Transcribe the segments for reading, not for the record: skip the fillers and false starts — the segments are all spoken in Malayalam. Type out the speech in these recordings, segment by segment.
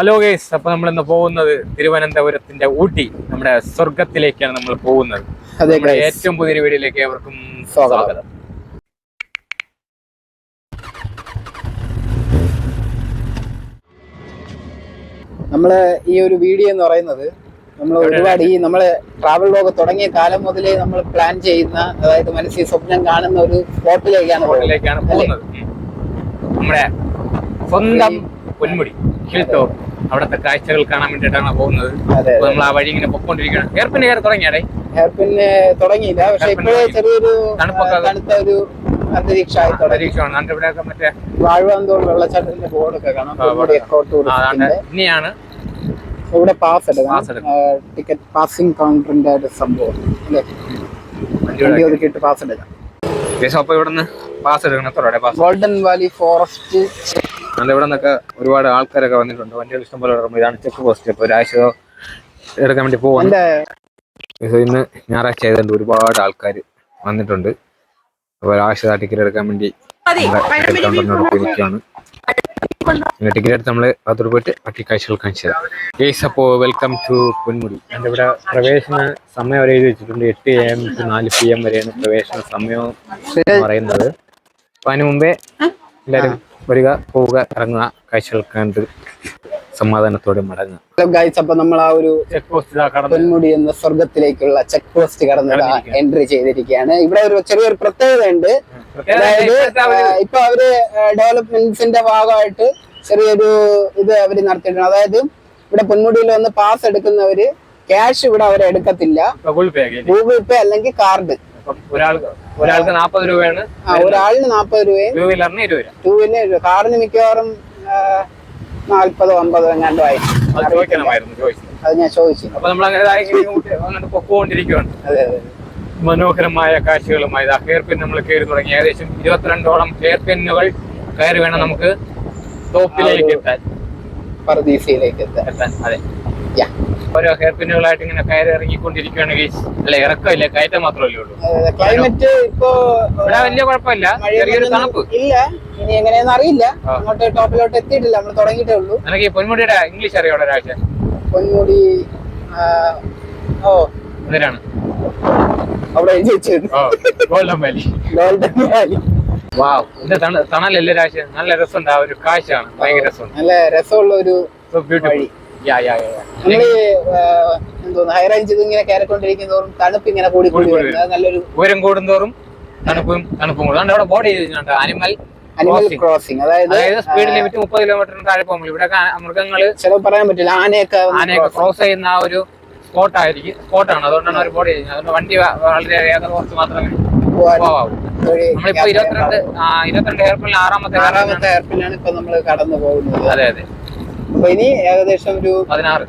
ഹലോ ഗൈസ്, അപ്പൊ നമ്മൾ ഇന്ന് പോകുന്നത് തിരുവനന്തപുരത്തിന്റെ ഊട്ടി, നമ്മുടെ സ്വർഗത്തിലേക്കാണ് നമ്മൾ പോകുന്നത്. നമ്മുടെ ഏറ്റവും പുതിയൊരു വീഡിയോയിലേക്ക് ഏവർക്കും സ്വാഗതം. നമ്മള് ഈ ഒരു വീഡിയോ എന്ന് പറയുന്നത് നമ്മൾ ഒരുപാട് നമ്മള് ട്രാവൽ വ്ലോഗ് തുടങ്ങിയ കാലം മുതലേ നമ്മൾ പ്ലാൻ ചെയ്യുന്ന, അതായത് മനസ്സിൽ സ്വപ്നം കാണുന്ന ഒരു സ്പോട്ടിലേക്കാണ് പോകുന്നത്. നമ്മുടെ സ്വന്തം പൊന്മുടി ഹിൽ ടോപ്പ്, അവിടുത്തെ കാഴ്ചകൾ കാണാൻ വേണ്ടിയിട്ടാണ് പോകുന്നത്. നമ്മൾ ആ വഴി ഇങ്ങനെ പൊക്കോണ്ടിരിക്കുകയാണ്. ഹെയർപിൻ തുടങ്ങിയാടേ? ഹെയർപിൻ തുടങ്ങിയില്ല, പക്ഷെ ഇപ്പോഴേ ചെറിയൊരു തണുത്ത ഒരു അന്തരീക്ഷമാണ്. ഇവിടെയൊക്കെ മറ്റേ വാഴവാന്തോട് വെള്ളച്ചാട്ടത്തിന്റെ ബോർഡൊക്കെ കാണാം. ഇനിയാണ് ഇവിടെ പാസ് എടുക്കണം, ടിക്കറ്റ് പാസിംഗ് കൗണ്ടറിന്റെ ഒരു സംഭവം അല്ലേ, വണ്ടി ഒതുക്കിയിട്ട് പാസ് എടുക്കാം. അപ്പൊ ഇവിടുന്ന് പാസ് എടുക്കണം. Golden Valley forest. ഇവിടെ നിന്നൊക്കെ ഒരുപാട് ആൾക്കാരൊക്കെ വന്നിട്ടുണ്ട്. വണ്ടികൾ ഇഷ്ടംപോലെ ഇതാണ് ചെക്ക് പോസ്റ്റ്. ഇപ്പൊ ഒരാഴ്ച എടുക്കാൻ വേണ്ടി പോകുന്നുണ്ട്. ഇന്ന് ഞായറാഴ്ച ആയതുകൊണ്ട് ഒരുപാട് ആൾക്കാർ വന്നിട്ടുണ്ട്. അപ്പൊ ഒരാഴ്ച ടിക്കറ്റ് എടുക്കാൻ വേണ്ടി നിൽക്കുകയാണ്. പിന്നെ ടിക്കറ്റ് എടുത്ത് നമ്മള് അതോട് പോയിട്ട് ബാക്കി കാഴ്ചകൾ കാണിച്ചു തരാം. കേസ് അപ്പോ വെൽക്കം ടു പൊന്മുടി. എൻ്റെ ഇവിടെ പ്രവേശന സമയം വരെ എഴുതി വെച്ചിട്ടുണ്ട്. 8 AM to 4 PM വരെയാണ് പ്രവേശന സമയം എന്ന് പറയുന്നത്. അപ്പൊ അതിന് മുമ്പേ എല്ലാവരും വരിക, പോവുക, ഇറങ്ങുക, കാഴ്ചകൾ കണ്ട് സമാധാനത്തോടെ മടങ്ങുക. അപ്പൊ നമ്മൾ ആ ഒരു ചെക്ക് പോസ്റ്റ് പൊന്മുടി എന്ന സ്വർഗത്തിലേക്കുള്ള ചെക്ക് പോസ്റ്റ് കടന്ന് എൻട്രി ചെയ്തിരിക്കുകയാണ്. ഇവിടെ ഒരു ചെറിയൊരു പ്രത്യേകത ഉണ്ട്. അതായത് ഇപ്പൊ അവര് ഡെവലപ്മെന്റ്സിന്റെ ഭാഗമായിട്ട് ചെറിയൊരു ഇത് അവര് നടത്തിയിട്ടുണ്ട്. അതായത് ഇവിടെ പൊന്മുടിയിൽ വന്ന് പാസ് എടുക്കുന്നവര് ക്യാഷ് ഇവിടെ അവരെ എടുക്കത്തില്ല, ഗൂഗിൾ പേ അല്ലെങ്കിൽ കാർഡ്. ഒരാൾക്ക് 40 രൂപയാണ്, ഒരാളിന് 40 രൂപയും, ടൂ വീലറിന് കാറിന് മിക്കവാറും 40-50 എങ്ങാണ്ടോ ആയി. അത് ഞാൻ ചോദിച്ചു. അതെ അതെ, മനോഹരമായ കാഴ്ചകളുമായി ഹെയർ പിൻ നമ്മൾ കയറി തുടങ്ങി. ഏകദേശം 22ഓളം ഹെയർ പിന്നുകൾ കയറി വേണം നമുക്ക് ടോപ്പിലേക്ക് എത്താൻ, പർദീസയിലേക്ക് എത്താൻ. അതെ, ഓരോ ഹെയർ പിന്നുകളായിട്ട് ഇങ്ങനെ കയറി ഇറങ്ങിക്കൊണ്ടിരിക്കുകയാണ്. അല്ല, ഇറക്കമില്ല, കയറ്റം മാത്രമല്ലേ ഉള്ളൂ. ക്ലൈമറ്റ് ഇപ്പൊ ഇവിടെ വലിയ കുഴപ്പമില്ല, ചെറിയൊരു തണുപ്പ് ഇല്ല. ഇനി എങ്ങനെയാന്ന് അറിയില്ല, അങ്ങോട്ട് ടോപ്പിലോട്ട് എത്തിയിട്ടില്ല, നമ്മൾ തുടങ്ങിയിട്ടേ ഉള്ളൂ. എനിക്ക് ഈ പൊന്മുടിയുടെ ഇംഗ്ലീഷ് അറിയാം ഒരാഴ്ച. പൊന്മുടി എന്തിനാണ് അവിടെ ഗോൾഡൻ വാലി. വാവ്, ഇത് തണലല്ലേ രാശ, നല്ല രസമുണ്ട്. ആ ഒരു കാഴ്ചയാണ്, ഭയങ്കര രസമുണ്ട്, നല്ല രസമുള്ള ഒരു ബ്യൂട്ടിഫുൾ. നമ്മള് എന്തോന്ന് ഹൈ റേഞ്ച് ഇങ്ങനെ കയറിക്കൊണ്ടിരിക്കും തോറും തണുപ്പ് ഇങ്ങനെ കൂടി കൂടി വരുന്നത്. നല്ലൊരു ഉയരം കൂടുന്തോറും തണുപ്പും കൂടും. അവിടെ ബോർഡ് ചെയ്തിട്ടുണ്ട് അനിമൽ ക്രോസിംഗ്, അതായത് സ്പീഡ് ലിമിറ്റ് 30 കിലോമീറ്ററിന് താഴെ പോകുമ്പോൾ ഇവിടെ മൃഗങ്ങള് ചിലപ്പോൾ പറയാൻ പറ്റില്ല, ആനയൊക്കെ ക്രോസ് ചെയ്യുന്ന ആ ഒരു സ്പോട്ടാണ്. അതുകൊണ്ടാണ് അവർ ബോർഡ് ചെയ്യുന്നത്. അതുകൊണ്ട് വണ്ടി വളരെ വേഗത കുറച്ച് മാത്രമേ പോവാവൂ. നമ്മളിപ്പോ 22 ഹെയർപിൻ 6ാമത്തെ ഹെയർപിനാണ് ഇപ്പൊ നമ്മൾ കടന്നു പോകുന്നത്. അതെ അതെ. അപ്പൊ ഇനി ഏകദേശം ഒരു 16.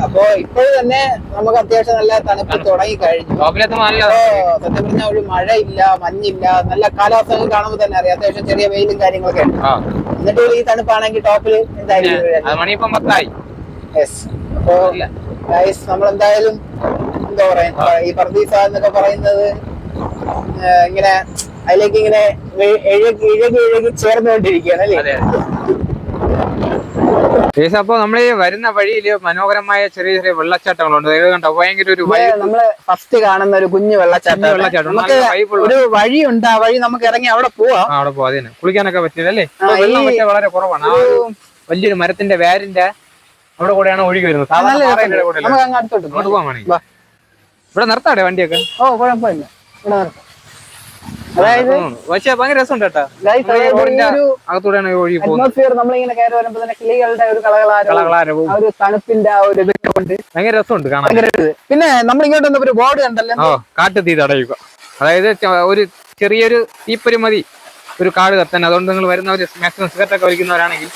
അപ്പൊ ഇപ്പോൾ തന്നെ നമുക്ക് അത്യാവശ്യം നല്ല തണുപ്പ് തുടങ്ങി കഴിഞ്ഞു. സത്യം പറഞ്ഞാൽ ഒരു മഴയില്ല, മഞ്ഞില്ല, നല്ല കാലാവസ്ഥ കാണുമ്പോൾ തന്നെ അറിയാം. അത്യാവശ്യം ചെറിയ വെയിലും കാര്യങ്ങളൊക്കെ ഉണ്ട്. എന്നിട്ട് ഈ തണുപ്പാണെങ്കിൽ ടോപ്പിൽ എന്തായാലും 10 അപ്പോ നമ്മളെന്തായാലും എന്താ പറയാ, ഈ പർദീസ എന്നൊക്കെ പറയുന്നത് ഇങ്ങനെ അതിലേക്ക് ഇങ്ങനെ ഇഴകി ചേർന്നുകൊണ്ടിരിക്കുകയാണ് അല്ലേ. അപ്പൊ നമ്മൾ വരുന്ന വഴിയില് മനോഹരമായ ചെറിയ ചെറിയ വെള്ളച്ചാട്ടങ്ങളുണ്ട്. കണ്ടോ, ഭയങ്കര ഒരു നമ്മള് ഫസ്റ്റ് കാണുന്ന ഒരു കുഞ്ഞു വെള്ളച്ചാട്ടം. ഒരു വഴിയുണ്ട്, ആ വഴി നമുക്ക് ഇറങ്ങി അവിടെ പോവാം. അവിടെ പോവാ, അതിന് കുളിക്കാനൊക്കെ പറ്റില്ലല്ലേ. വെള്ളം പക്ഷേ വളരെ കുറവാണ്. ആ ഒരു വലിയൊരു മരത്തിന്റെ വേരിന്റെ അവിടെ കൂടെയാണ് ഒഴുകി വരുന്നത്. അങ്ങോട്ട് പോകാൻ വേണമെങ്കിൽ ഇവിടെ നിർത്താടെ വണ്ടിയൊക്കെ. കുഴപ്പമില്ല, ഇവിടെ നിർത്താം. അതായത് പക്ഷേ ഭയങ്കര രസമുണ്ട് കേട്ടോ. അകത്തൂടെയാണ് ഒഴുകി പോകുന്നത്. നമ്മളിങ്ങനെ കയറി വരുമ്പോ തന്നെ കിളികളുടെ ഒരു കളകളാരവും ഒരു തണുപ്പിന്റെ ആ ഒരു ഇതൊക്കെ കൊണ്ട് ഭയങ്കര രസമുണ്ട് കാണാൻ. പിന്നെ നമ്മൾ ഇങ്ങോട്ട് വന്നപ്പോ ഒരു ബോർഡ് കണ്ടല്ലോ, കാട്ടുതീ തടയുക. അതായത് ഒരു ചെറിയൊരു തീപ്പൊരി മതി ഒരു കാട് കത്താൻ. അതുകൊണ്ട് നിങ്ങൾ വരുന്നവര് മാക്സിമം സിഗരറ്റൊക്കെ വലിക്കുന്നവരാണെങ്കിൽ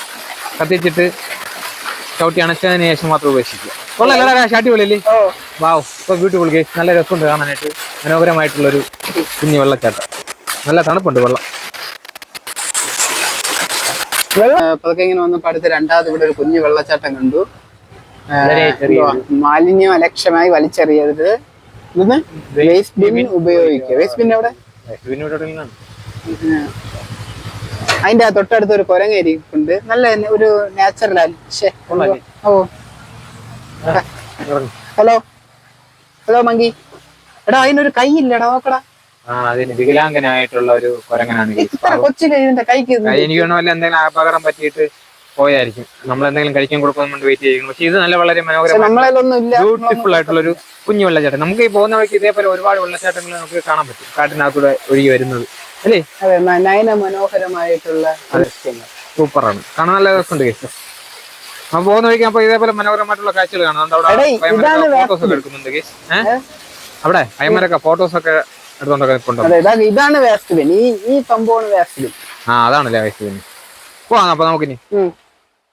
കത്തിച്ചിട്ട് ചവിട്ടി അണച്ചതിന് ശേഷം മാത്രം ഉപേക്ഷിക്കുക. കൊള്ളാം, അടിപൊളിയല്ലേ. വാവ്, ഇപ്പൊ ബ്യൂട്ടിഫുൾ കേസ്. നല്ല രസമുണ്ട് കാണാനായിട്ട്. മനോഹരമായിട്ടുള്ളൊരു കുഞ്ഞു വെള്ളച്ചാട്ടം. നല്ല തണുപ്പുണ്ട് വെള്ളം. അതൊക്കെ ഇങ്ങനെ വന്നപ്പോ അടുത്ത് രണ്ടാമത് ഇവിടെ ഒരു കുഞ്ഞു വെള്ളച്ചാട്ടം കണ്ടു. മാലിന്യം അലക്ഷ്യമായി വലിച്ചെറിയരുത്, വേസ്റ്റ് ബിൻ ഉപയോഗിക്കുക. വേസ്റ്റ് ബിൻ എവിടെ? അതിന്റെ തൊട്ടടുത്ത് ഒരു കുരങ്ങേരി ഉണ്ട്. നല്ല ഒരു നാച്ചുറൽ. ഓ ഹലോ ഹലോ മങ്കി. എടാ അതിനൊരു കൈ ഇല്ലടാ, നോക്കടാ. അതിന് വികലാംഗനായിട്ടുള്ള ഒരു കുരങ്ങനാണ്. ഇത്ര കൊച്ചിലെ ഇതിന്റെ കൈക്ക് എനിക്ക് വേണമല്ല എന്തെങ്കിലും അപകടം പറ്റിയിട്ട് പോയായിരിക്കും. നമ്മൾ എന്തെങ്കിലും കഴിക്കാൻ കൊടുക്കാൻ വെയിറ്റ് ചെയ്യും. പക്ഷെ ഇത് നല്ല വളരെ ബ്യൂട്ടിഫുൾ ആയിട്ടുള്ള ഒരു കുഞ്ഞു വെള്ളച്ചാട്ടം. നമുക്ക് ഈ പോകുന്ന വഴിക്ക് ഇതേപോലെ ഒരുപാട് വെള്ളച്ചാട്ടങ്ങൾ നമുക്ക് കാണാൻ പറ്റും, കാട്ടിനകത്തൂടെ ഒഴുകി വരുന്നത് അല്ലേ. അതെ, നയന മനോഹരമായിട്ടുള്ള സൂപ്പറാണ്, കാണാൻ നല്ല രസമുണ്ട്. അപ്പൊ പോകുന്ന വഴിക്ക് അപ്പൊ ഇതേപോലെ മനോഹരമായിട്ടുള്ള കാഴ്ചകൾ കാണാം. ഫോട്ടോസ് ഒക്കെ എടുക്കുന്നുണ്ട് കേസ്. അവിടെ അയ്യന്മാരൊക്കെ ഫോട്ടോസ് ഒക്കെ എടുത്തോണ്ടൊക്കെ. ഇതാണ് വേസ്റ്റ് ബിൻ. ഈ സംഭവമാണ് വേസ്റ്റ് ബിൻ. അതാണല്ലേ വേസ്റ്റ് ബിൻ. പോവാം അപ്പൊ നമുക്കിനി.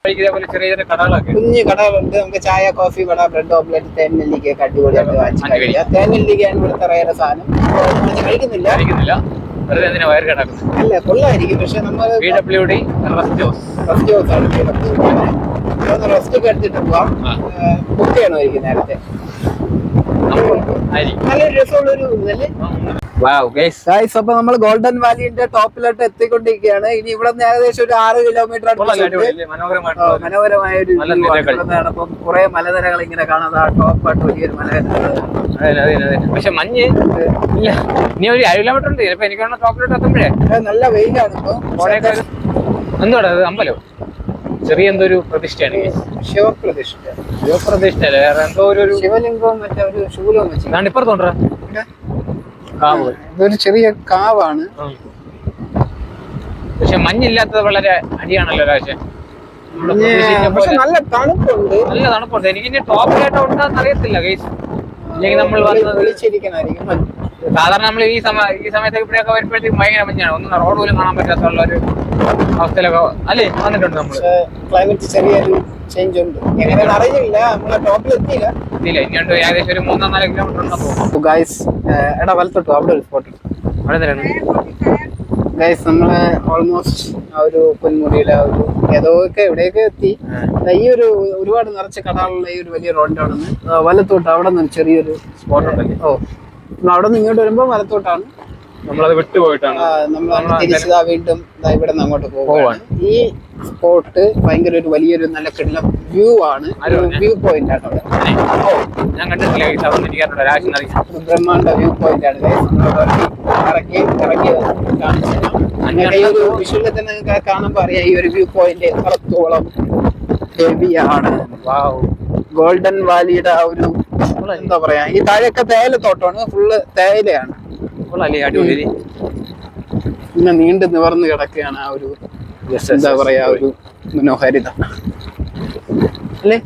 ഇതേപോലെ ചെറിയ ചെറിയ കടകളൊക്കെ, കുഞ്ഞു കടകളുണ്ട്. നമുക്ക് ചായ, കോഫി, വട, ബ്രെഡ് ഓംലെറ്റ്, തേനെല്ലിക്കൊക്കെ അടിപൊളിയായിട്ട് വാങ്ങിച്ചു കഴിക്കാം. തേനെല്ലിക്കാണ് ഇവിടുത്തെ റയറ് സാധനം. കഴിക്കുന്നില്ല, വയർ കിടക്കുന്നു. അല്ല, കൊള്ളായിരിക്കും. പക്ഷെ നമ്മൾ റെസ്റ്റ് ഒക്കെ എടുത്തിട്ട് പോവാം. ബുക്ക് ചെയ്യണമായിരിക്കും നേരത്തെ. നല്ലൊരു രസമുള്ളൊരു ഇതല്ലേ. അപ്പൊ നമ്മൾ ഗോൾഡൻ വാലിന്റെ ടോപ്പിലോട്ട് എത്തിക്കൊണ്ടിരിക്കുകയാണ്. ഇനി ഇവിടെ നിന്ന് ഏകദേശം ഒരു 6 കിലോമീറ്റർ മനോഹരമായ ഒരു അപ്പം കുറെ മലനിരകൾ ഇങ്ങനെ കാണാം. ടോപ്പായിട്ട് വലിയൊരു മലനിര. പക്ഷെ മഞ്ഞ് ഇനി ഒരു 7 കിലോമീറ്റർ ഉണ്ട്. ചിലപ്പോ എനിക്ക് ടോപ്പിലോട്ട് എത്തുമ്പോഴേ നല്ല വെയിലാണ് ഇപ്പൊ. എന്തുവാ അത്? അമ്പലം ചെറിയ എന്തോ ഒരു പ്രതിഷ്ഠയാണ്. ശിവപ്രതിഷ്ഠ വേറെ എന്തോ ഒരു ശിവലിംഗവും മറ്റേ ഒരു ശൂലവും വെച്ച് ഇപ്പുറത്തോണ്ടാ കാവ്. ഇതൊരു ചെറിയ കാവാണ്. പക്ഷെ മഞ്ഞില്ലാത്തത് വളരെ അടിയാണല്ലോ രാശേ. നല്ല തണുപ്പുണ്ട്, നല്ല തണുപ്പുണ്ട്. എനിക്ക് ഇനി ടോപ്പിലായിട്ട് ഉണ്ടാന്ന് അറിയത്തില്ല ഗൈസ്. ഇല്ലെങ്കിൽ നമ്മൾ വിളിച്ചിരിക്കണായിരിക്കും. സാധാരണ നമ്മൾ ഈ സമയത്ത് ഇവിടെയൊക്കെ വരുമ്പോഴത്തേക്ക് ഭയങ്കര മഞ്ഞാണ്. ഒന്നും റോഡ് പോലും കാണാൻ പറ്റാത്തുള്ള ഒരു അവസ്ഥയിലൊക്കെ അല്ലേ വന്നിട്ടുണ്ട് നമ്മൾ. ക്ലൈമറ്റ് ചെറിയൊരു ചേഞ്ച് ഉണ്ട്. എങ്ങനെയാണെന്ന് അറിയില്ല. നമ്മളെ ടോപ്പിൽ എത്തിയില്ല. ഇനിയുണ്ട് ഏകദേശം ഒരു 3-4 കിലോമീറ്റർ ഉണ്ടെന്ന് ഗൈസ്. എടാ വലത്തോട്ടോ, അവിടെ ഒരു സ്പോട്ട്. അവിടെ തരാണ് ഗൈസ്. നമ്മള് ഓൾമോസ്റ്റ് ആ ഒരു പൊന്മുടിയുടെ ഒരു ഏതൊക്കെ എവിടെയൊക്കെ എത്തി. ഈ ഒരു ഒരുപാട് നിറച്ച കടകളുള്ള ഈ ഒരു വലിയ റോഡിന്റെ അവിടെ നിന്ന് വലത്തോട്ട് അവിടെ നിന്ന് ചെറിയൊരു സ്പോട്ട് ഉണ്ടല്ലേ. അവിടെ നിന്ന് ഇങ്ങോട്ട് വരുമ്പോ വലത്തോട്ടാണ്. നമ്മളത് വിട്ടുപോയിട്ടാണ് നമ്മൾ തിരിച്ചതാ വീണ്ടും ഇവിടെ നിന്ന് അങ്ങോട്ട് പോവാണ്. ഈ സ്പോട്ട് ഭയങ്കര ഒരു വലിയൊരു നല്ല കിടല വ്യൂ ആണ്. വ്യൂ പോയിന്റ് ആണ് അവിടെ. ഞാൻ കണ്ടിട്ടില്ല. ബ്രഹ്മാണ്ട വ്യൂ പോയിന്റ് ആണ്. ഇറക്കി കാണിച്ചു ഈ ഒരു വിഷ്വലിൽ തന്നെ നിങ്ങൾക്ക് കാണുമ്പോ അറിയാം ഈ ഒരു വ്യൂ പോയിന്റ് എത്രത്തോളം ഹെവിയാണ്. ഗോൾഡൻ വാലിയുടെ ആ ഒരു എന്താ പറയാ, ഈ താഴെയൊക്കെ തേയിലത്തോട്ടമാണ്. ഫുള്ള് തേയിലയാണ്. പിന്നെ നീണ്ടു നിവർന്ന് കിടക്കുകയാണ് ആ ഒരു എന്താ പറയാ ഒരു മനോഹാരിത അല്ലേ.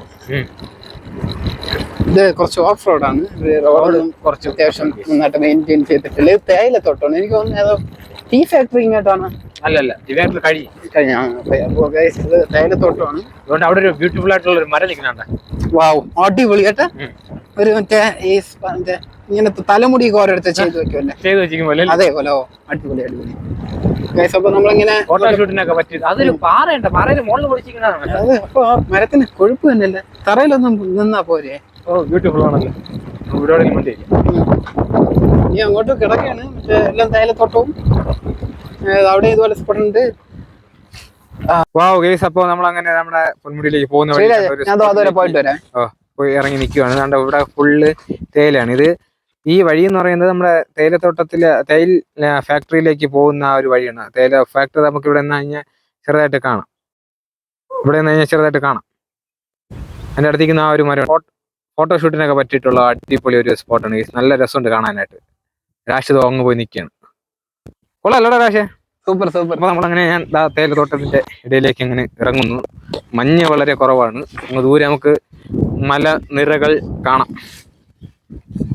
ഇത് കുറച്ച് ഓഫ് റോഡാണ്. റോഡ് കുറച്ച് അത്യാവശ്യം നന്നായിട്ട് മെയിൻറ്റെയിൻ ചെയ്തിട്ടില്ല. തേയിലത്തോട്ടമാണ്. എനിക്ക് തോന്നുന്നു ഏതോ ടീ ഫാക്ടറി ഇങ്ങോട്ടാണ്. അല്ലല്ല, തേയിലത്തോട്ടമാണ്. അതുകൊണ്ട് അവിടെ ഒരു ബ്യൂട്ടിഫുൾ ആയിട്ടുള്ള ഒരു മരം നിൽക്കുന്നുണ്ട്. വാവ്, അടിപൊളി കേട്ടാ. ഒരു മറ്റേ ഈ ഇങ്ങനത്തെ തലമുടി ഓരോരുത്തർ ചെയ്ത് വെക്കുമല്ലേ, അതേപോലെ. അടിപൊളി അടിപൊളി. അപ്പൊ നമ്മളിങ്ങനെ ഫോട്ടോഷൂട്ടിനൊക്കെ പറ്റി. അതൊരു പാറയുണ്ട്, പാറയിൽ മുകളിൽ പൊടിച്ചിരിക്കുന്നതാണ്. അത് അപ്പൊ മരത്തിന് കൊഴുപ്പ് തന്നെയല്ലേ, തറയിലൊന്നും നിന്നാ പോരെ. ബ്യൂട്ടിഫുൾ ആണല്ലോ. ഇനി അങ്ങോട്ട് കിടക്കാണ് മറ്റേ എല്ലാം തേയിലത്തോട്ടവും. അവിടെ ഇതുപോലെ സ്പോട്ട് ഉണ്ട്. അപ്പൊ നമ്മളങ്ങനെ നമ്മുടെ പൊന്മുടിയിലേക്ക് പോകുന്ന പോയിട്ട് വരാം. പോയി ഇറങ്ങി നിൽക്കുവാണ്. അതുകൊണ്ട് ഇവിടെ ഫുള്ള് തേയിലാണ്. ഇത് ഈ വഴി എന്ന് പറയുന്നത് നമ്മുടെ തേയിലത്തോട്ടത്തില് തേയില ഫാക്ടറിയിലേക്ക് പോകുന്ന ആ ഒരു വഴിയാണ്. തേയില ഫാക്ടറി നമുക്ക് ഇവിടെ നിന്ന് കഴിഞ്ഞാൽ ചെറുതായിട്ട് കാണാം. ഇവിടെ നിന്ന് കഴിഞ്ഞാൽ ചെറുതായിട്ട് കാണാം. എൻ്റെ അടുത്തേക്ക് ആ ഒരു മരം ഫോട്ടോഷൂട്ടിനൊക്കെ പറ്റിയിട്ടുള്ള അടിപൊളി ഒരു സ്പോട്ടാണ്. നല്ല രസമുണ്ട് കാണാനായിട്ട്. രാശിതോ അങ്ങ് പോയി നിൽക്കുകയാണ്. കൊള്ളാല്ലോടാ രാശേ. Super super. അപ്പൊ നമ്മളങ്ങനെ ഞാൻ തേയിലത്തോട്ടത്തിന്റെ ഇടയിലേക്ക് അങ്ങനെ ഇറങ്ങുന്നു. മഞ്ഞ് വളരെ കുറവാണ്. അങ്ങ് ദൂരെ നമുക്ക് മലനിരകൾ കാണാം.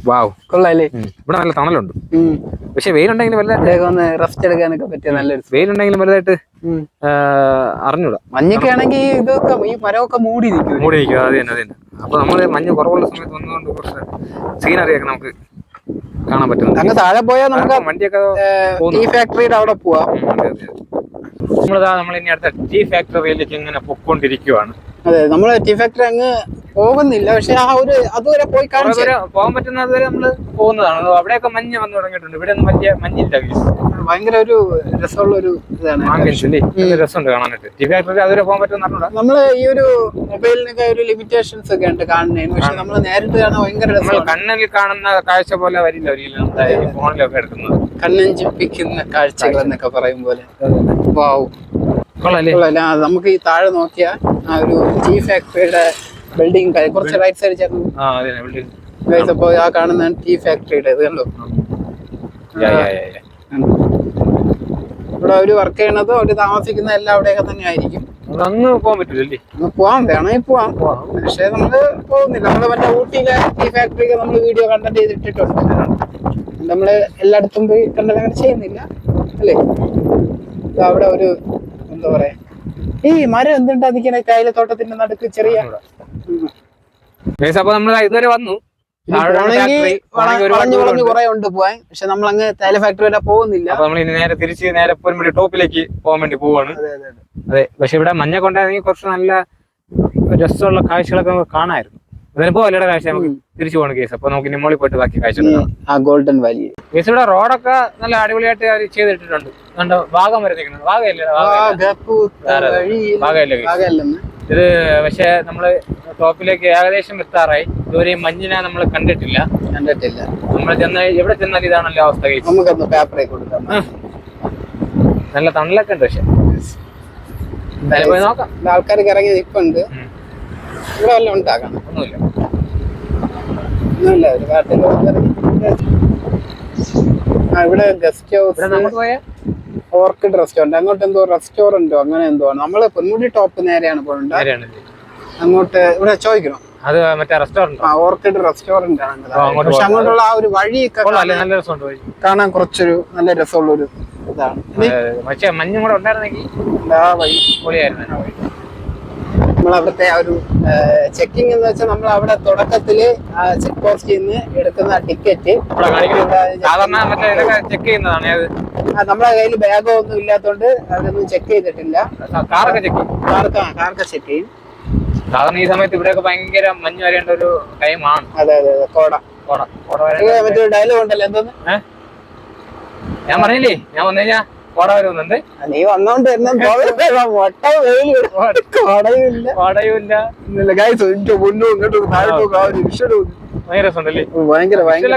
വാവ്, കൊള്ളാല്ലേ. ഇവിടെ നല്ല തണലുണ്ട്. പക്ഷെ വെയിലുണ്ടെങ്കിലും റെസ്റ്റ് എടുക്കാനൊക്കെ പറ്റിയ നല്ലൊരു വെയിലുണ്ടെങ്കിലും വലുതായിട്ട് അറിഞ്ഞൂടാ. മഞ്ഞൊക്കെ ആണെങ്കിൽ ഇതൊക്കെ ഈ മരമൊക്കെ മൂടി നിൽക്കും. അത് തന്നെ. അപ്പൊ നമ്മള് മഞ്ഞ് കുറവുള്ള സമയത്ത് വന്നുകൊണ്ട് കുറച്ച് സീനറിയൊക്കെ നമുക്ക് കാണാൻ പറ്റും. അങ്ങ് താഴെ പോയാൽ നമുക്ക് വണ്ടിയൊക്കെ ടീ ഫാക്ടറിയുടെ അവിടെ പോവാം. നമ്മളിനി അടുത്ത ടീ ഫാക്ടറിയിലേക്ക് ഇങ്ങനെ പൊക്കോണ്ടിരിക്കുവാണ്. അതെ, നമ്മള് ടീ ഫാക്ടറി അങ്ങ് പോകുന്നില്ല, പക്ഷെ ആ ഒരു അതുവരെ പോയി കാണിച്ചു പോകാൻ പറ്റുന്നത് വരെ നമ്മള് പോകുന്നതാണ്. അവിടെയൊക്കെ മഞ്ഞ് വന്നു തുടങ്ങിയിട്ടുണ്ട്. ഇവിടെ ഒന്നും വലിയ മഞ്ഞില്ല. ഭയങ്കര ഒരു രസമുള്ള ഒരു ഇതാണ്, രസമുണ്ട് കാണാനായിട്ട്. ടി വി ആക്ടറിൽ അതുവരെ പോകാൻ പറ്റുന്ന നമ്മള് ഈ ഒരു മൊബൈലിനൊക്കെ ഒരു ലിമിറ്റേഷൻസ് ഒക്കെ ഉണ്ട് കാണുന്നതിന്, പക്ഷെ നമ്മൾ നേരിട്ട് കാണാൻ ഭയങ്കര രസം. കണ്ണിൽ കാണുന്ന കാഴ്ച പോലെ വരില്ല ഒരിക്കലും ഫോണിലൊക്കെ എടുക്കുന്നത്. കണ്ണഞ്ചിപ്പിക്കുന്ന കാഴ്ചകൾ എന്നൊക്കെ പറയും പോലെ. കൊള്ളാല്ലേ? നമുക്ക് ഈ താഴെ നോക്കിയാൽ ആ ഒരു ടീ ഫാക്ടറിയുടെ ബിൽഡിംഗ് കുറച്ച് റൈറ്റ് സൈഡ് ചേർന്ന് അപ്പൊ ആ കാണുന്ന ടീ ഫാക്ടറിയുടെ ഇത് കണ്ടോ. ഇവിടെ അവര് വർക്ക് ചെയ്യണതും അവര് താമസിക്കുന്ന എല്ലാം അവിടെയൊക്കെ തന്നെ ആയിരിക്കും. അന്ന് പോകാൻ പറ്റില്ലല്ലേ? പോവാം, വേണമെങ്കിൽ പോവാം, പക്ഷെ നമ്മള് പോകുന്നില്ല. നമ്മള് മറ്റേ ഊട്ടിയിലെ ടീ ഫാക്ടറിയൊക്കെ നമ്മള് വീഡിയോ കണ്ടന്റ് ചെയ്തിട്ടിട്ടുണ്ട്. നമ്മള് എല്ലായിടത്തും പോയി കണ്ടന്റ് അങ്ങനെ ചെയ്യുന്നില്ല അല്ലേ. അവിടെ ഒരു എന്താ പറയാ, ഈ മരം എന്തുണ്ടാതിരിക്കണ തേയിലത്തോട്ടത്തിന്റെ നടുക്ക് ചെറിയ. അപ്പൊ നമ്മൾ ഇതുവരെ വന്നു. കുറെ ഉണ്ട് പോവാൻ, പക്ഷെ നമ്മൾ അങ്ങ് തേയില ഫാക്ടറി വരെ പോകുന്നില്ല. അപ്പൊ നമ്മൾ ഇനി നേരെ തിരിച്ച് നേരെ പൊന്മുടി ടോപ്പിലേക്ക് പോകാൻ വേണ്ടി പോവാണ്. അതെ, പക്ഷെ ഇവിടെ മഞ്ഞ കൊണ്ടായിരുന്നെങ്കിൽ കുറച്ച് നല്ല രസമുള്ള കാഴ്ചകളൊക്കെ നമുക്ക് കാണാമായിരുന്നു. അതിന് പോകല്ലേ കാഴ്ച, നമുക്ക് തിരിച്ചു പോകണം കേസ്. അപ്പൊ നമുക്ക് നിമ്മോളി പോയിട്ട് ബാക്കി കാഴ്ച ഗോൾഡൻ വാലി കേസ്. ഇവിടെ റോഡൊക്കെ നല്ല അടിപൊളിയായിട്ട് അവർ ചെയ്തിട്ടിട്ടുണ്ട്. കണ്ടോ, ഭാഗം വരത്തിക്കുന്നത് ഭാഗമല്ലേ ഇത്. പക്ഷെ നമ്മള് ടോപ്പിലേക്ക് ഏകദേശം എത്താറായി. ഇതുവരെയും മഞ്ഞിനെ നമ്മൾ കണ്ടിട്ടില്ല. നമ്മൾ എവിടെ ചെന്നാൽ ഇതാണല്ലോ അവസ്ഥ. നമുക്കൊന്ന് പേപ്പറേ കൊടുക്കാം. നല്ല തണലൊക്കെ ഉണ്ട്. പക്ഷെ പോയി നോക്കാം. ആൾക്കാർക്ക് ഇറങ്ങി നിൽപ്പുണ്ട്. ഇവിടെ വല്ലതും ഉണ്ടാക്കണം. ഒന്നുമില്ല. ഇവിടെ ഗസ്റ്റ് ഹൗസ്, നമുക്ക് പോയാ ഓർക്കിഡ് റെസ്റ്റോറന്റ്. അങ്ങോട്ട് എന്തോ റെസ്റ്റോറന്റോ അങ്ങനെ എന്തോ ആണ്. നമ്മള് പൊന്മുടി ടോപ്പ് നേരെയാണ് പോകേണ്ടത്. അങ്ങോട്ട് ഇവിടെ ചോദിക്കണം. അത് മറ്റേ റെസ്റ്റോറന്റ്, ഓർക്കിഡ് റെസ്റ്റോറന്റ് ആണ്. പക്ഷെ അങ്ങോട്ടുള്ള ആ ഒരു വഴിയൊക്കെ നല്ല രസമുണ്ട്. കാണാൻ കുറച്ചൊരു നല്ല രസമുള്ള ഒരു ഇതാണ്. പക്ഷെ മഞ്ഞും കൂടെ ഉണ്ടായിരുന്നെങ്കിൽ ആ വഴി പൊളിയായിരുന്നു. നമ്മളവിടുത്തെ ആ ഒരു ചെക്കിംഗ് എന്ന് വെച്ചാൽ നമ്മൾ അവിടെ തുടക്കത്തില് ചെക്ക് പോസ്റ്റിൽ നിന്ന് എടുക്കുന്ന ടിക്കറ്റ് നമ്മളെ കയ്യിൽ ബാഗോ ഒന്നും ഇല്ലാത്തോണ്ട് അതൊന്നും ചെക്ക് ചെയ്തിട്ടില്ല. കാറൊക്കെ ചെക്ക് ചെയ്യും. സാധാരണ ഈ സമയത്ത് ഇവിടെയൊക്കെ ഭയങ്കര മഞ്ഞ് വരേണ്ട ഒരു ടൈമാണ്. അതെ അതെ, കോട മറ്റൊരു ഡയലോഗ് ഉണ്ടല്ലോ, എന്തോന്ന് ഞാൻ പറഞ്ഞില്ലേ, ഞാൻ വന്നു കഴിഞ്ഞാ കോട വരുന്നുണ്ട്. നീ വന്നോണ്ട്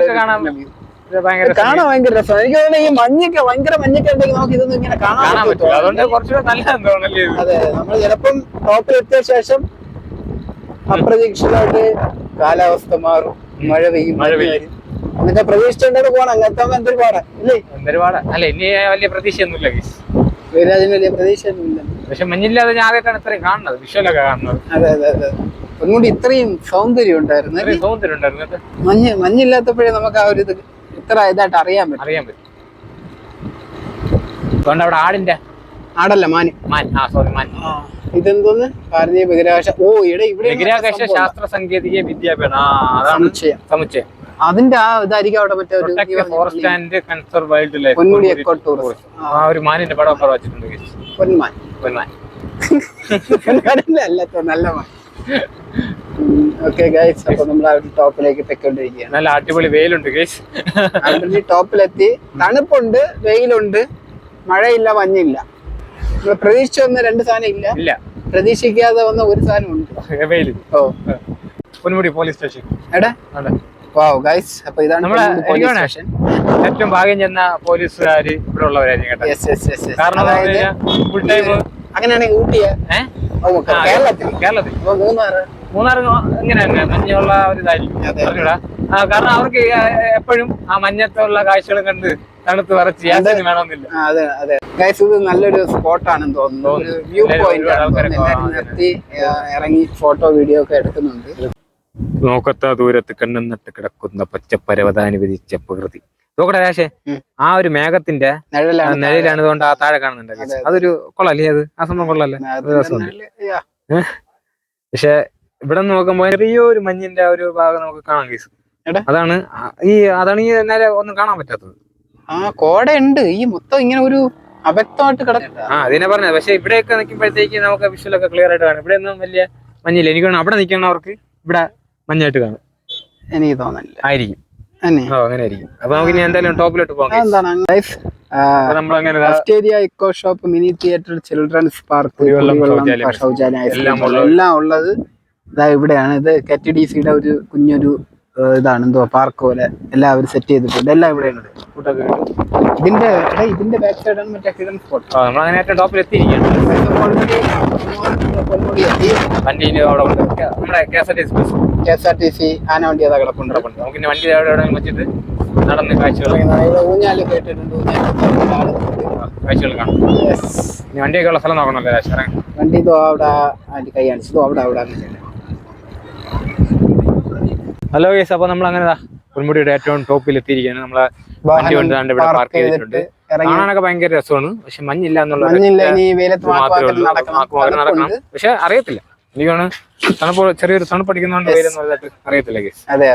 കാണാൻ ഭയങ്കര രസം. എനിക്ക് തോന്നുന്നു ഈ മഞ്ഞൊക്കെ ഭയങ്കര മഞ്ഞൊക്കെ ഉണ്ടെങ്കിൽ നമുക്ക് ഇതൊന്നും ഇങ്ങനെ കാണാൻ പറ്റും. അതുകൊണ്ട് കുറച്ചുകൂടെ നല്ലതെന്ന്. അതെ, നമ്മൾ ചിലപ്പം ടോപ്പിൽ എത്തിയ ശേഷം അപ്രതീക്ഷിതമായിട്ട് കാലാവസ്ഥ മാറും, മഴ പെയ്യും എന്നൊക്കെ പ്രതീക്ഷിച്ചുകൊണ്ടത് പോകണം. അങ്ങനത്തെ എന്തൊരു പാടാ ഇല്ലേ? അല്ല, ഇനി വലിയ പ്രതീക്ഷയൊന്നുമില്ല. വീരാജിന് വലിയ പ്രതീക്ഷയൊന്നുമില്ല. പക്ഷെ മഞ്ഞില്ലാതെ ഞാൻ ആദ്യമായിട്ടാണ് ഇത്രയും കാണുന്നത്, വിഷ്വലൊക്കെ കാണുന്നത്. അതെ അതെ അതെ, ഒന്നുകൂടി ഇത്രയും സൗന്ദര്യം ഉണ്ടായിരുന്നു. മഞ്ഞില്ലാത്തപ്പോഴേ നമുക്ക് ആ ഒരു ഇത് ഇത്ര ഇതായിട്ട് അറിയാൻ പറ്റും. അതുകൊണ്ട് അവിടെ ആടല്ല മാൻ. ഇതെന്തോന്ന് ഭാരതീയ ബഹിരാകാശ ബഹിരാകാശ ശാസ്ത്ര സാങ്കേതിക വിദ്യാഭ്യാസം സമുച്ചയം. അതിന്റെ ആ ഇതായിരിക്കും അവിടെ മറ്റേ forest and conserve wild life. Ponmudi eco tourism. ആ ഒരു മാനിന്റെ പടം വെച്ചിട്ടുണ്ട്. പൊന്മാൻ നല്ല മാൻ. ഓക്കെ ഗൈസ്, അപ്പൊ നമ്മൾ ആ ഒരു ടോപ്പിലേക്ക് പൊയ്ക്കൊണ്ടിരിക്കുകയാണ്. നല്ല അടിപൊളി വെയിലുണ്ട് ഗൈസ്. ആൾറെഡി ടോപ്പിലെത്തി. തണുപ്പുണ്ട്, വെയിലുണ്ട്, മഴയില്ല, മഞ്ഞില്ല. നമ്മൾ പ്രതീക്ഷിച്ച ഒന്ന് രണ്ട് സാധനം ഇല്ല, പ്രതീക്ഷിക്കാതെ വന്ന ഒരു സാധനം ഉണ്ട്. Ponmudi police station. വാവ് ഗൈസ്, അപ്പൊ ഇതാണ് ഏറ്റവും ഭാഗ്യം ചെന്ന പോലീസുകാര് ഇവിടെ ഉള്ളവരായിരിക്കും. അങ്ങനെയാണെങ്കിൽ ഊട്ടിയ കേരളത്തിൽ മൂന്നാർ ഇങ്ങനെ തന്നെ മഞ്ഞുള്ള ഒരു ഇതായിരിക്കും. കാരണം അവർക്ക് എപ്പോഴും ആ മഞ്ഞത്തുള്ള കാഴ്ചകൾ കണ്ട് തണുത്ത് വരച്ച് വേണമെന്നില്ല. അതെ ഗൈസ്, ഇത് നല്ലൊരു സ്പോട്ടാണെന്ന് തോന്നുന്നു. ഒരു വ്യൂ പോയിന്റ് നിർത്തി ഇറങ്ങി ഫോട്ടോ വീഡിയോ ഒക്കെ എടുക്കുന്നുണ്ട്. നോക്കത്ത ദൂരത്ത് കണ്ണും നട്ട് കിടക്കുന്ന പച്ചപ്പരവതാനി വിധിച്ച പ്രകൃതി. നോക്കട്ടെ രാശേ, ആ ഒരു മേഘത്തിന്റെ നിഴലാണ് ഇതുകൊണ്ട് ആ താഴെ കാണുന്നുണ്ട്. അതൊരു കൊള്ളല്ലേ? അത് ആ സംഭവം കൊള്ളല്ലേ? പക്ഷെ ഇവിടെ നോക്കുമ്പോ ചെറിയൊരു മഞ്ഞിന്റെ ഒരു ഭാഗം നമുക്ക് കാണാൻ കേസ്. അതാണ് ഈ നേരെ ഒന്നും കാണാൻ പറ്റാത്തത്. ആ കോടയുണ്ട്, ഈ മൊത്തം ഇങ്ങനെ ഒരു അവ്യക്തമായിട്ട് കിടക്കും. അതിനെ പറഞ്ഞത്. പക്ഷെ ഇവിടെയൊക്കെ നിൽക്കുമ്പോഴത്തേക്ക് നമുക്ക് വിഷ്വലൊക്കെ ക്ലിയർ ആയിട്ട് കാണാം. ഇവിടെ ഒന്നും വലിയ മഞ്ഞില്ല. എനിക്ക് അവിടെ നിൽക്കണവർക്ക് ഇവിടെ മഞ്ഞായിട്ട് കാണും. എനിക്ക് തോന്നുന്നില്ല. ആയിരിക്കും. തന്നെ. അങ്ങനെ ആയിരിക്കും. അപ്പൊ നമുക്ക് ഇനി എന്തായാലും ടോപ്പിലോട്ട് പോകാം. എന്താണ് നമ്മളങ്ങനെ cafeteria, eco shop, mini theatre, children's park, ശൗചാലയം, എല്ലാം ഉള്ളത് ഇതാ ഇവിടെയാണ്. ഇത് KTDCയുടെ ഒരു കുഞ്ഞൊരു ഇതാണ്, എന്തോ പാർക്ക് പോലെ എല്ലാവരും സെറ്റ് ചെയ്തിട്ടുണ്ട്. എല്ലാം ഇവിടെ ഉണ്ട്. ഇതിന്റെ ബാക്ക് സൈഡാണ് മറ്റേ ഹിഡൻ സ്പോട്ട്. നമ്മളങ്ങനെ ഏറ്റവും ടോപ്പിൽ എത്തിയിരിക്കുകയാണ്. നമ്മുടെ KSRTC ആനവണ്ടി അതാ കിടപ്പുണ്ട്. നമുക്ക് വണ്ടി എവിടെ വെച്ചിട്ട് നടന്ന് കാഴ്ചകൾ ഊഞ്ഞാല് കേട്ടിട്ടുണ്ട്. കാഴ്ചകൾ കാണാം. വണ്ടിയൊക്കെ ഉള്ള സ്ഥലം നോക്കണമല്ലോ. വണ്ടി ഇതോ അവിടെ കൈ കാണിച്ചതോ അവിടെ. ഹലോ ഗൈസ്, അപ്പൊ നമ്മൾ അങ്ങനെ പൊന്മുടിയുടെ ഏറ്റവും ടോപ്പിൽ എത്തിയിരിക്കുകയാണ്. നമ്മളെ വണ്ടി കൊണ്ട് ഇവിടെ പാർക്ക് ചെയ്തിട്ടുണ്ട്. കാണാനൊക്കെ ഭയങ്കര രസമാണ്. പക്ഷെ മഞ്ഞില്ല എന്നുള്ള നടക്കണം. പക്ഷെ അറിയത്തില്ല, എനിക്കാണ് തണുപ്പ്, ചെറിയൊരു തണുപ്പടിക്കുന്നതുകൊണ്ട് വെയിലൊന്നും അറിയത്തില്ല ഗൈസ്. അതെ.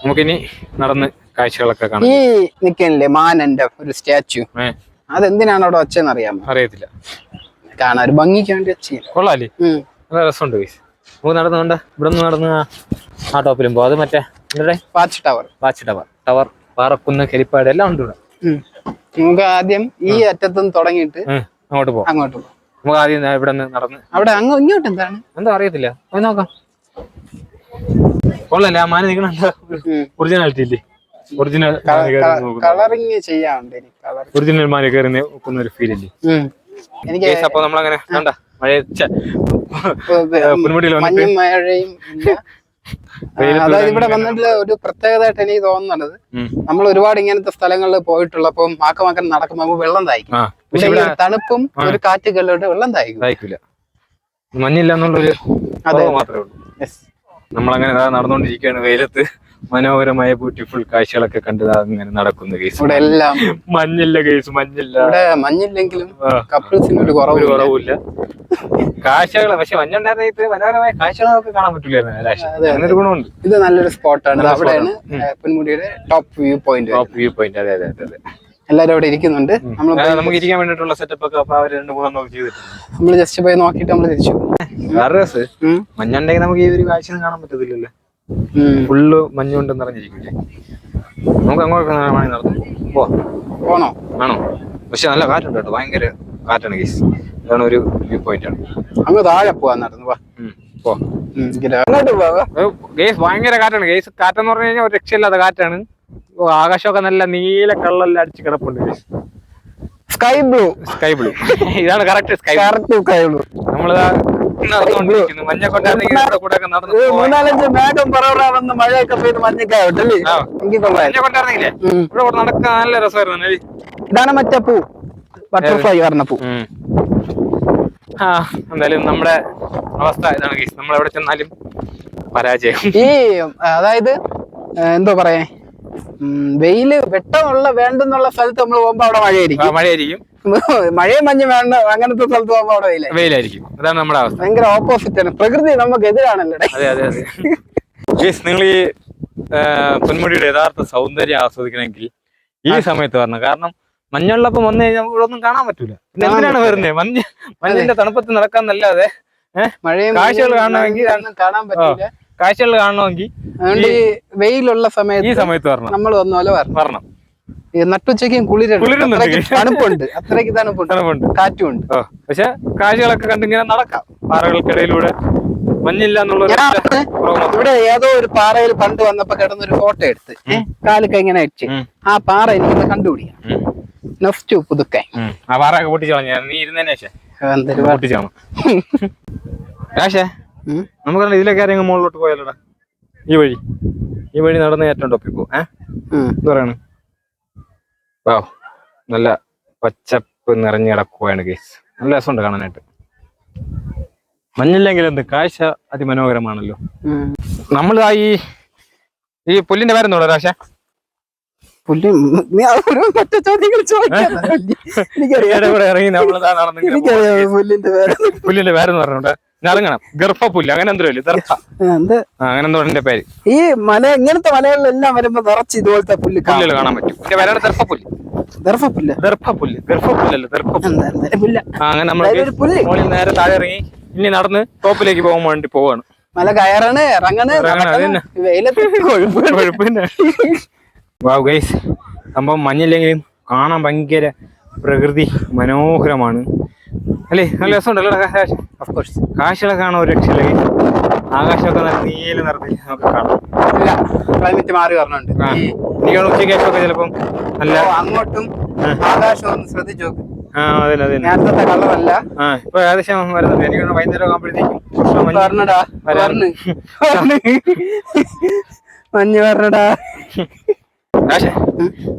നമുക്കിനി നടന്ന് കാഴ്ചകളൊക്കെ കാണാം. ഈ നിക്കണില്ലേ മാനന്റെ ഒരു സ്റ്റാച്ചു, അതെന്തിനാണ് അവിടെ വെച്ചെന്ന് അറിയാമോ? അറിയത്തില്ല. കാണാൻ ഒരു ഭംഗിക്ക് വേണ്ടി വെച്ച്. കൊള്ളാല്ലേ? നല്ല രസമുണ്ട് ഗൈസ്. നമുക്ക് നടന്നുകൊണ്ട് ഇവിടെ നിന്ന് നടന്ന് ആ ടോപ്പിലും പോകും. അത് മറ്റേ വാച്ച് ടവർ, പാറക്കുന്ന്, ഹെലിപ്പാഡ് എല്ലാം ഉണ്ട് ഇവിടെ. നമുക്ക് ആദ്യം ഈ അറ്റത്തുനിന്ന് തുടങ്ങിയിട്ട് അങ്ങോട്ട് പോകാം. നമുക്ക് ആദ്യം ഇവിടെ നിന്ന് നടന്ന് അവിടെ ഇങ്ങോട്ട് എന്താ അറിയത്തില്ല, നോക്കാം. കൊള്ളല്ലേ? ആ മാന നിൽക്കണ ഒറിജിനാലിറ്റി ഇല്ലേ? ഒറിജിനൽ കളറിങ് ചെയ്യാറുണ്ട്. ഒറിജിനൽ മാന കയറി നോക്കുന്ന ഒരു ഫീൽ ഇല്ലേ എനിക്ക്? അപ്പൊ നമ്മളങ്ങനെ കണ്ട അതായത് ഇവിടെ വന്നിട്ട് ഒരു പ്രത്യേകതയായിട്ട് എനിക്ക് തോന്നുന്നത്, നമ്മൾ ഒരുപാട് ഇങ്ങനത്തെ സ്ഥലങ്ങളിൽ പോയിട്ടുള്ളപ്പം മാക്കം നടക്കുമ്പോ വെള്ളം തായ്ക്കും. തണുപ്പും ഒരു കാറ്റുകളിലോട്ട് വെള്ളം തായ്ക്കില്ല. മഞ്ഞില്ല എന്നുള്ളൊരു മാത്രമേ ഉള്ളൂ. നമ്മളങ്ങനെ നടന്നുകൊണ്ടിരിക്കുകയാണ് വെയിലത്ത്. മനോഹരമായ ബ്യൂട്ടിഫുൾ കാഴ്ചകളൊക്കെ കണ്ട് അങ്ങനെ നടക്കുന്നു കേസ്. മഞ്ഞില്ല കേസ്, മഞ്ഞില്ലെങ്കിലും കപ്പിൾസിന് ഒരു കുറവില്ല. കാഴ്ചകൾ പക്ഷെ മഞ്ഞുണ്ടായിരുന്ന മനോഹരമായ കാഴ്ചകളൊക്കെ കാണാൻ പറ്റില്ലായിരുന്നു. അങ്ങനൊരു ഗുണമുണ്ട്. ഇത് നല്ലൊരു സ്പോട്ടാണ്. അവിടെയാണ് പൊന്മുടിയുടെ ടോപ്പ് വ്യൂ പോയിന്റ്. അതെ. എല്ലാരും അവിടെ ഇരിക്കുന്നുണ്ട്. നമുക്ക് ഇരിക്കാൻ വേണ്ടിട്ടുള്ള സെറ്റപ്പ് ഒക്കെ അപ്പൊ അവര് 2-3 ചെയ്തിട്ടുണ്ട്. നമ്മള് ജസ്റ്റ് പോയി നോക്കിട്ട് നമ്മള് തിരിച്ചു. മഞ്ഞുണ്ടെങ്കിൽ നമുക്ക് ഈ ഒരു കാഴ്ച കാണാൻ പറ്റത്തില്ലല്ലോ. ഫുള്ള് മഞ്ഞുകൊണ്ട് നിറഞ്ഞിരിക്കില്ലേ. നമുക്ക് അങ്ങോട്ട് നടന്നു പോണോ? ആണോ? പക്ഷെ നല്ല കാറ്റുണ്ട് കേട്ടോ, ഭയങ്കര കാറ്റാണ് കേസ്. ഇതാണ് ഒരു വ്യൂ പോയിന്റ് ആണ്. അങ്ങ് താഴെ പോവാൻ നടന്നു ഗേസ്. ഭയങ്കര കാറ്റാണ് ഗേസ്. കാറ്റെന്ന് പറഞ്ഞു കഴിഞ്ഞാൽ ഒരു രക്ഷയില്ലാത്ത കാറ്റാണ്. ആകാശമൊക്കെ നല്ല നീല കള്ളെല്ലാം അടിച്ച് കിടപ്പുണ്ട് ഗേസ്. സ്കൈ ബ്ലൂ ഇതാണ് കറക്റ്റ് സ്കൈ ബ്ലൂ. നമ്മളിതാ മഞ്ഞക്കൊണ്ടായിരുന്നെങ്കിൽ 3-4 മേഘം പറവറാവുന്ന മഴയൊക്കെ പെയ്ത് മഞ്ഞക്കാവട്ടല്ലേ? ഇവിടെ നടക്കാൻ നല്ല രസമായിരുന്നു. ഇതാണ് മറ്റേ പൂ, ബട്ടർഫ്ലൈ പറഞ്ഞ പൂ. എന്തായാലും നമ്മുടെ അവസ്ഥ ഇതാണ് ഗൈസ്. നമ്മളെവിടെ ചെന്നാലും പരാജയം. ഈ അതായത് എന്തോ പറയാ, വെയില് വെട്ടമുള്ള വേണ്ടെന്നുള്ള സ്ഥലത്ത് നമ്മൾ പോകുമ്പോ അവിടെ മഴയായിരിക്കും. മഴയും മഞ്ഞ് വേണ്ട അങ്ങനത്തെ സ്ഥലത്ത് പോകുമ്പോ അവിടെ വെയിലായിരിക്കും. അതാണ് നമ്മുടെ അവസ്ഥ. ഭയങ്കര ഓപ്പോസിറ്റ് ആണ്. പ്രകൃതി നമുക്ക് എതിരാണല്ലോ. അതെ. നിങ്ങൾ ഈ പൊന്മുടിയുടെ യഥാർത്ഥ സൗന്ദര്യം ആസ്വദിക്കണമെങ്കിൽ ഈ സമയത്ത് വരണം. കാരണം മഞ്ഞുള്ളപ്പം വന്നു കഴിഞ്ഞാൽ ഇവിടെ ഒന്നും കാണാൻ പറ്റൂല. പിന്നെ എന്തിനാണ് വരുന്നത്? മഞ്ഞിന്റെ തണുപ്പത്ത് നടക്കാന്നല്ലാതെ കാഴ്ചകൾ കാണണമെങ്കിൽ കാഴ്ചകൾ കാണണമെങ്കിൽ വെയിലുള്ള സമയത്ത് ഈ സമയത്ത് വരണം. നമ്മൾ വന്ന പോലെ വരണം. നട്ടുച്ചയ്ക്കും തണുപ്പുണ്ട്, അത്രയ്ക്ക് തണുപ്പുണ്ട്, കാറ്റുമുണ്ട്. പക്ഷെ കാഴ്ചകളൊക്കെ കണ്ടിങ്ങനെ നടക്കാം പാറകൾക്കിടയിലൂടെ. മഞ്ഞില്ല എന്നുള്ള ഇവിടെ ഏതോ ഒരു പാറയിൽ പണ്ട് വന്നപ്പോ കിടന്നൊരു ഫോട്ടോ എടുത്ത് കാലൊക്കെ ഇങ്ങനെ അടിച്ച് ആ പാറ എനിക്ക് കണ്ടുപിടിക്കാം. നെക്സ്റ്റ് പുതുക്കാൻ ആ പാറയൊക്കെ പൊട്ടിച്ചോളാം. നീ ഇരുന്നേനെ പൊട്ടിച്ചോണം. നമുക്ക് ഇതിലേക്ക് ആരെങ്കിലും മുകളിലോട്ട് പോയാലോടാ? ഈ വഴി നടന്ന് ഏറ്റവും ടോപ്പിൽ പോകും. എന്ത് പറയാണ്? നല്ല പച്ചപ്പ് നിറഞ്ഞു കിടക്കുകയാണ് ഗൈസ്. നല്ല രസമുണ്ട് കാണാനായിട്ട്. മഞ്ഞില്ലെങ്കിൽ എന്ത് കാഴ്ച അതിമനോഹരമാണല്ലോ. നമ്മൾ ഈ പുല്ലിന്റെ പേരെന്തോടാ രാശ? ഇറങ്ങി നമ്മളതാ നടന്നു. പുല്ലിന്റെ പേരെന്ന് പറഞ്ഞോട്ടെ ഇറങ്ങണം. ഗർഭപ്പുല്ല് അങ്ങനെ എന്തോ അങ്ങനെ എന്തോ എന്റെ പേര്. ഈ മല ഇങ്ങനത്തെ മലകളിലെല്ലാം വരുമ്പോ നിറച്ച് ഇതുപോലത്തെ പുല്ല് കാണാൻ പറ്റും. എന്റെ പേരാണ് ദർഭപ്പുല്ല്. അങ്ങനെ നമ്മൾ നേരെ താഴെ ഇറങ്ങി ഇനി നടന്ന് ടോപ്പിലേക്ക് പോകാൻ വേണ്ടി പോവാണ്. മല കയറാണ് ഇറങ്ങണ് വെയിലത്ത് കുഴപ്പമില്ല. വാവ് ഗൈസ്, സംഭവം മഞ്ഞില്ലെങ്കിലും കാണാൻ ഭയങ്കര പ്രകൃതി മനോഹരമാണ് അല്ലേ? നല്ല രസമുണ്ടല്ലോ കാശ്. ഓഫ്കോഴ്സ് കാശികളെ കാണാൻ ഒരു രക്ഷയില്ല ഗൈസ്. ആകാശമൊക്കെ നല്ല നീല നിറത്തിൽ നമുക്ക് കാണാം. ക്ലൈമറ്റ് മാറി പറഞ്ഞുണ്ട്. എനിക്ക് ഉച്ചയ്ക്ക് ശേഷമൊക്കെ ചിലപ്പം നല്ല അങ്ങോട്ടും ആകാശം ഒന്ന് ശ്രദ്ധിച്ചു നോക്ക്. അതന്നെ അതന്നെ. നേരത്തെ കളറല്ല. ഇപ്പൊ ഏകദേശം വരുന്നുണ്ട്. എനിക്ക് വൈകുന്നേരം ആകുമ്പോഴത്തേക്കും മഞ്ഞ് പറഞ്ഞടാ.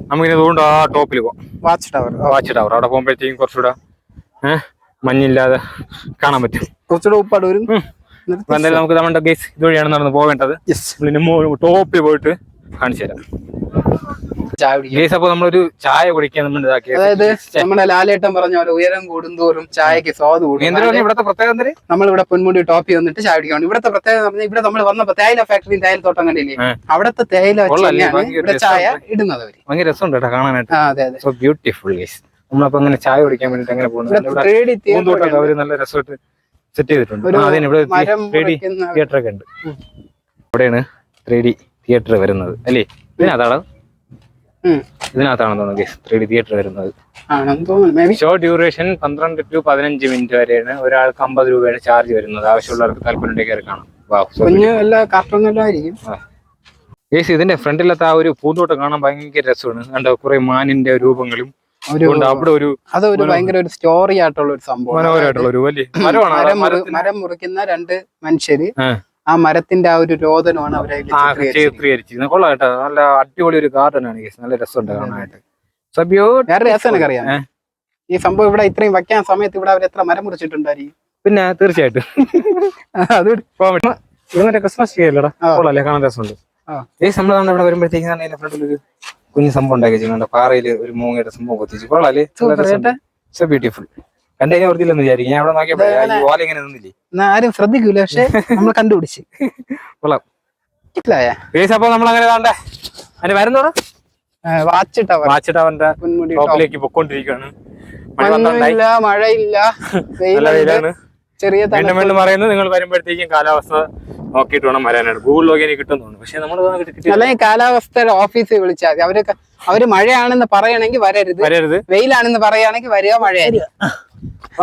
നമുക്കിനി അതുകൊണ്ട് ആ ടോപ്പിൽ പോവാം. വാച്ച് ടവർ അവിടെ പോകുമ്പോഴത്തേക്കും കുറച്ചുകൂടെ മഞ്ഞില്ലാതെ കാണാൻ പറ്റും. കുറച്ചുകൂടെ ഉപ്പാട് വരും. എന്തായാലും നമുക്ക് നമ്മുടെ ഗേസ് ഇതുവഴിയാണ് നടന്ന് പോവേണ്ടത്. ടോപ്പിൽ പോയിട്ട് കാണിച്ചു തരാം ഗേസ്. അപ്പൊ നമ്മളൊരു ചായ കുടിക്കാൻ നമ്മൾ ഇതാക്കിയത്, അതായത് നമ്മുടെ ലാലേട്ടൻ പറഞ്ഞ പോലെ ഉയരം കൂടുന്തോറും ചായക്ക് സ്വാദ് കൂടും. ഇവിടത്തെ പ്രത്യേകത നമ്മളിവിടെ പൊന്മുടി ടോപ്പിൽ വന്നിട്ട് ചായ കുടിക്കാൻ. ഇവിടത്തെ പ്രത്യേകത പറഞ്ഞാൽ ഇവിടെ നമ്മൾ വന്നപ്പോ തേയില ഫാക്ടറിയും തേയില തോട്ടം കണ്ടില്ലേ, അവിടത്തെ തേയില ഇവിടെ ചായ ഇടുന്നത് അവര്. ഭയങ്കര രസമുണ്ട് കേട്ടോ കാണാനായിട്ട്. അതെ സോ ബ്യൂട്ടിഫുൾ ഗേസ്. നമ്മളപ്പോ അങ്ങനെ ചായ കുടിക്കാൻ വേണ്ടിട്ട് അങ്ങനെ പോകുന്നത് അവര് നല്ല രസമായിട്ട് സെറ്റ് ചെയ്തിട്ടുണ്ട്. ഇവിടെ 3D തിയേറ്റർ ഒക്കെ ഉണ്ട്. ഇവിടെയാണ് 3D തിയേറ്റർ വരുന്നത് അല്ലേ? ഇതിനകത്താണെന്ന് തോന്നുന്നു ഗൈസ് 3D തിയേറ്റർ വരുന്നത്. ഷോ ഡ്യൂറേഷൻ 12 to 15 മിനിറ്റ് വരെയാണ്. ഒരാൾക്ക് 50 രൂപയാണ് ചാർജ് വരുന്നത്. ആവശ്യമുള്ളവർക്ക് താല്പര്യം കയറി കാണാം. ഗൈസ് ഇതിന്റെ ഫ്രണ്ടിലത്തെ ആ ഒരു പൂന്തോട്ടം കാണാൻ ഭയങ്കര രസമാണ്. കണ്ടോ, കുറെ മാനിന്റെ രൂപങ്ങളും അവിടെ അതൊരു ഭയങ്കര ഒരു സ്റ്റോറി ആയിട്ടുള്ള ഒരു സംഭവം. മനോഹരമായിട്ടുള്ള ഒരു വലിയ മരം മുറിക്കുന്ന 2 മനുഷ്യര്, ആ മരത്തിന്റെ ആ ഒരു രോദനമാണ് അവരെ ചിത്രീകരിച്ചിരിക്കുന്നത്. കൊള്ളാം കേട്ടോ. നല്ല അടിപൊളി ഒരു ഗാർഡൻ ആണ്. നല്ല രസമുണ്ട് കാണാനായിട്ട്. വേറെ രസം അറിയാം ഈ സംഭവം ഇവിടെ ഇത്രയും വയ്ക്കാൻ സമയത്ത് ഇവിടെ അവർ എത്ര മരം മുറിച്ചിട്ടുണ്ടായിരിക്കും. പിന്നെ തീർച്ചയായിട്ടും അത് ഇവിടെ ക്രിസ്മസ് ട്രീ അല്ലടാ. കൊള്ളാല്ലേ, കാണാൻ രസമുണ്ട്. ഈ സംഭവം ഇവിടെ വരുമ്പോഴത്തേക്കും അതിന്റെ ഫ്രണ്ടിലൊരു കുഞ്ഞു സംഭവം ഉണ്ടാക്കി വെച്ചിട്ടുണ്ട്. പാറയിൽ ഒരു മൂങ്ങയുടെ സംഭവം കൊത്തിച്ച്. കൊള്ളാല്ലേ, സോ ബ്യൂട്ടിഫുൾ. കണ്ടു വൃത്തിയില്ലെന്ന് വിചാരിക്കും. ഞാൻ അവിടെ നോക്കിയപ്പോ ഓല ഇങ്ങനെ നിന്നില്ലേ, ആരും ശ്രദ്ധിക്കൂല. പക്ഷെ നമ്മൾ കണ്ടുപിടിച്ച് കൊള്ളാം. അപ്പൊ നമ്മളങ്ങനെ താണ്ടേ അതിന് വരുന്നോടാ വാച്ച് ടവറിന്റെ ടോപ്പിലേക്ക് പൊക്കോണ്ടിരിക്കുകയാണ്. മഴയില്ല, വെയിലാണ്. ചെറിയ വീണ്ടും പറയുന്നത് നിങ്ങൾ വരുമ്പോഴത്തേക്കും കാലാവസ്ഥ നോക്കിയിട്ട് വേണം വരാനായിട്ട്. ഗൂഗിൾ നോക്കി എനിക്ക് കിട്ടുന്നുണ്ട്. പക്ഷെ നമ്മൾ അല്ലെങ്കിൽ കാലാവസ്ഥയുടെ ഓഫീസിൽ വിളിച്ചാൽ മതി. അവര് മഴയാണെന്ന് പറയണമെങ്കിൽ വരരുത്, വെയിലാണെന്ന് പറയുകയാണെങ്കിൽ വരിക, മഴയായിരിക്കും.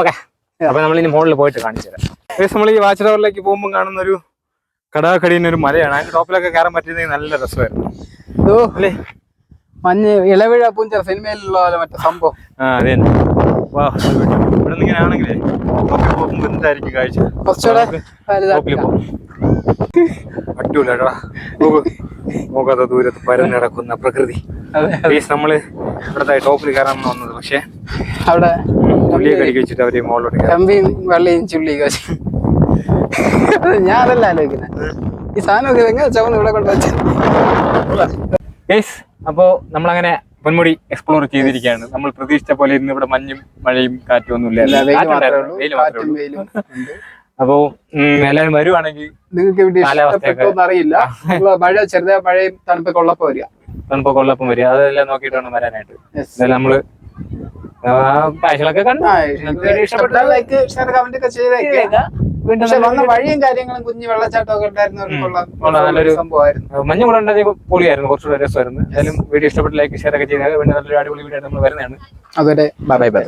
ഓക്കെ, അപ്പൊ നമ്മൾ ഇനി മുകളിൽ പോയിട്ട് കാണിച്ചു തരാം. നമ്മൾ ഈ വാച്ച് ടവറിലേക്ക് പോകുമ്പോൾ കാണുന്ന ഒരു കടാകടിയുന്ന ഒരു മലയാണ്. അതിന്റെ ടോപ്പിലൊക്കെ കയറാൻ പറ്റുന്നെങ്കിൽ നല്ല രസമായിരുന്നു അല്ലേ? മഞ്ഞ് ഇളവിഴ പൂഞ്ച സിനിമയിലുള്ള പോലെ മറ്റേ സംഭവം. അതെ തന്നെ. വാ, ഇവിടെ നിന്ന് ഇങ്ങനെ ആണെങ്കിലേ പോകുമ്പോ എന്തായിരിക്കും കാഴ്ച? ടോപ്പിൽ പോകും. അടിപൊളിയാ. നോക്കാത്ത ദൂരത്ത് പരന്ന് കിടക്കുന്ന പ്രകൃതി. നമ്മള് ഇവിടത്തെ ടോപ്പിൽ കയറാൻ വന്നത്, പക്ഷെ അവിടെ ചുള്ളിയൊക്കെ അടിക്കി വെച്ചിട്ട് അവര് മുകളിലോട്ട് വെള്ളിയും ചുള്ളിയൊക്കെ വെച്ച്. ഞാൻ അതല്ല ആലോചിക്കുന്നത്, ഈ സാധനമൊക്കെ എങ്ങനെ ചുവന്ന് ഇവിടെ കൊണ്ട് വെച്ച. അപ്പോ നമ്മളങ്ങനെ പൊന്മുടി എക്സ്പ്ലോർ ചെയ്തിരിക്കുകയാണ്. നമ്മൾ പ്രതീക്ഷിച്ച പോലെ ഇന്ന് ഇവിടെ മഞ്ഞും മഴയും കാറ്റും ഒന്നും ഇല്ല. അപ്പോ എല്ലാവരും വരുവാണെങ്കിൽ നിങ്ങൾക്ക് അറിയില്ല, മഴ ചെറുതായ മഴയും തണുപ്പൊക്കെ ഉള്ളപ്പം വരിക. അതെല്ലാം നോക്കിയിട്ട് വേണം വരാനായിട്ട്. നമ്മള് കാഴ്ചകളൊക്കെ കണ്ടു. പക്ഷെ വന്ന വഴിയും കാര്യങ്ങളും കുഞ്ഞു വെള്ളച്ചാട്ടമൊക്കെ ഉണ്ടായിരുന്ന സംഭവമായിരുന്നു. മഞ്ഞ് കൂടെ ഉണ്ടെങ്കിൽ പൊളിയായിരുന്നു, കുറച്ചുകൂടെ രസമായിരുന്നു. എന്തായാലും വീഡിയോ ഇഷ്ടപ്പെട്ട ലൈക്ക് ഷെയർ ഒക്കെ ചെയ്താൽ നല്ലൊരു അടിപൊളി വീഡിയോ നമ്മൾ വരുന്നതാണ്. അതുവരെ ബൈ.